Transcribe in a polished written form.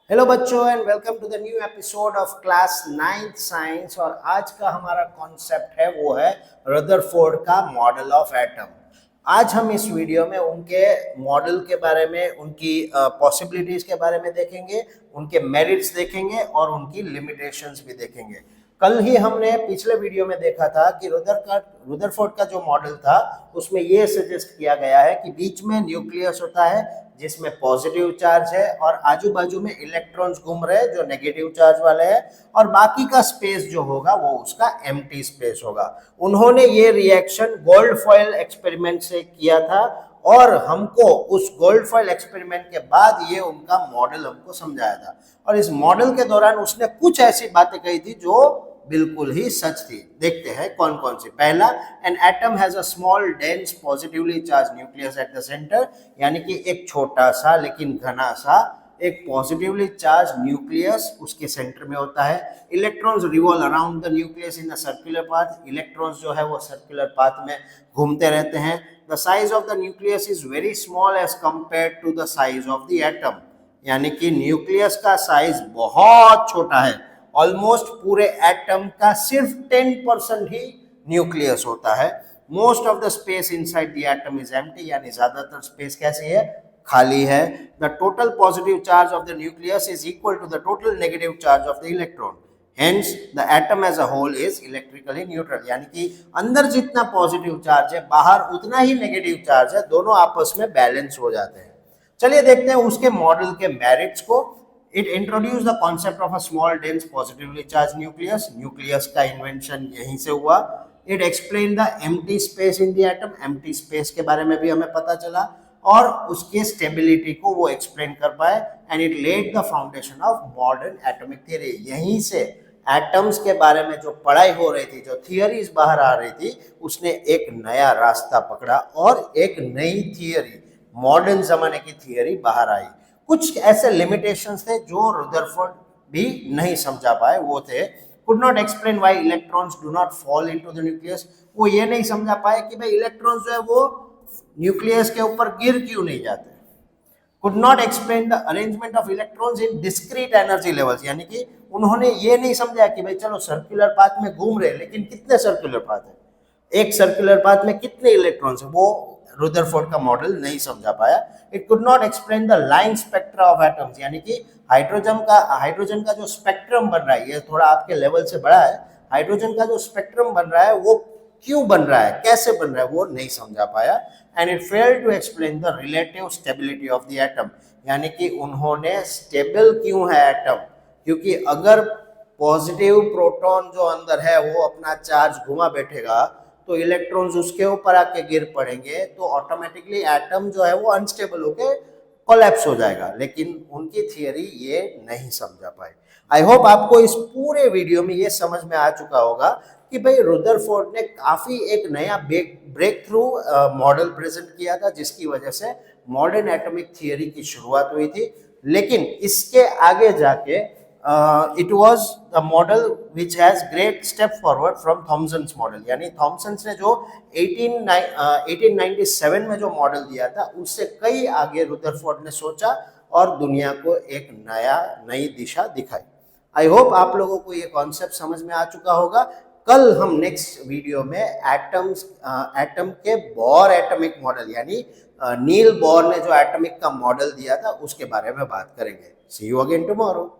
Hello बच्चों and welcome to the new episode of class 9th science. और आज का हमारा कॉन्सेप्ट है वो है रदरफोर्ड का मॉडल ऑफ एटम। आज हम इस वीडियो में उनके मॉडल के बारे में, उनकी पॉसिबिलिटीज के बारे में देखेंगे, उनके मेरिट्स देखेंगे और उनकी लिमिटेशंस भी देखेंगे। कल ही हमने पिछले वीडियो में देखा था कि रदरफोर्ड का जो मॉडल था उसमें ये सजेस्ट किया गया है कि बीच में न्यूक्लियस होता है जिसमें पॉजिटिव चार्ज है और आजू बाजू में इलेक्ट्रॉन्स घूम रहे हैं जो नेगेटिव चार्ज वाले हैं, और बाकी का स्पेस जो होगा वो उसका एम्प्टी स्पेस होगा। उन्होंने ये रिएक्शन गोल्ड फॉयल एक्सपेरिमेंट से किया था और हमको उस गोल्ड फॉयल एक्सपेरिमेंट के बाद ये उनका मॉडल हमको समझाया था। और इस मॉडल के दौरान उसने कुछ ऐसी बातें कही थी जो बिल्कुल ही सच थी। देखते हैं कौन कौन सी। पहला, an atom has a small dense positively charge nucleus at the centre, यानी कि एक छोटा सा लेकिन घना सा एक पॉजिटिवली चार्ज न्यूक्लियस उसके सेंटर में होता है। Electrons revolve around the nucleus in a circular path, electrons जो है वो सर्कुलर पाथ में घूमते रहते हैं। The size of the nucleus is very small as compared to the size of the atom, यानी कि न्यूक्लियस का साइज बहुत छोटा है। ऑलमोस्ट पूरे एटम का सिर्फ 10% ही न्यूक्लियस होता है। Most of the space inside the atom is empty, यानी ज्यादातर स्पेस कैसी है, खाली है। The total positive charge of the nucleus is equal to the total negative charge of the electron, hence the atom as a whole is electrically neutral, यानी कि अंदर जितना पॉजिटिव चार्ज है बाहर उतना ही नेगेटिव चार्ज है, दोनों आपस में बैलेंस हो जाते हैं। चलिए देखते हैं उसके मॉडल के मेरिट्स को। It introduced the concept of a small dense positively charged nucleus. Nucleus का इन्वेंशन यहीं से हुआ। It explained the empty space in the atom. empty space के बारे में भी हमें पता चला और उसके स्टेबिलिटी को वो एक्सप्लेन कर पाए। And it laid the foundation of modern atomic theory. यहीं से एटम्स के बारे में जो पढ़ाई हो रही थी, जो थियरीज बाहर आ रही थी, उसने एक नया रास्ता पकड़ा और एक नई थियरी, मॉडर्न जमाने की थियरी बाहर आई। कुछ ऐसे लिमिटेशंस थे जो रदरफोर्ड भी नहीं समझा पाए। वो थे, could not explain why electrons do not fall into the nucleus. वो ये नहीं समझा पाए कि भाई इलेक्ट्रॉन्स जो है वो न्यूक्लियस के ऊपर गिर क्यों नहीं जाते। Could not explain the arrangement of electrons in discrete energy levels, यानी कि उन्होंने ये नहीं समझा कि भाई चलो सर्कुलर पाथ में घूम रहे हैं लेकिन कितने सर्कुलर पाथ है, एक सर्कुलर पाथ में कितने इलेक्ट्रॉन्स है, वो रदरफोर्ड का मॉडल नहीं समझा पाया। It could not explain the line spectra of atoms, यानी कि हाइड्रोजन का जो स्पेक्ट्रम बन रहा है, ये थोड़ा आपके लेवल से बड़ा है, हाइड्रोजन का जो स्पेक्ट्रम बन रहा है वो क्यों बन रहा है, कैसे बन रहा है, वो नहीं समझा पाया। And it failed to explain the relative stability of the atom, यानी कि उन्होंने स्टेबल क्यों है एटम, क्योंकि अगर पॉजिटिव प्रोटॉन जो अंदर है वो अपना चार्ज घुमा बैठेगा तो इलेक्ट्रॉन्स उसके ऊपर आके गिर पड़ेंगे तो ऑटोमेटिकली एटम जो है वो अनस्टेबल होके कोलैप्स हो जाएगा। लेकिन उनकी थियरी ये नहीं समझा पाए। आई होप आपको इस पूरे वीडियो में ये समझ में आ चुका होगा कि भाई रदरफोर्ड ने काफी एक नया ब्रेक थ्रू मॉडल प्रेजेंट किया था जिसकी वजह से मॉडर्न एटॉमिक थियरी की शुरुआत हुई थी। लेकिन इसके आगे जाके it was the model which has great step forward from Thomson's model, यानी थॉमसन ने जो 1897 में जो मॉडल दिया था उससे कई आगे रदरफोर्ड ने सोचा और दुनिया को एक नई दिशा दिखाई। आई होप आप लोगों को ये कॉन्सेप्ट समझ में आ चुका होगा। कल हम नेक्स्ट वीडियो में एटम के बोर एटॉमिक मॉडल, यानी नील बोर ने जो एटॉमिक का मॉडल दिया था उसके बारे में बात करेंगे। सी यू अगेन टुमारो।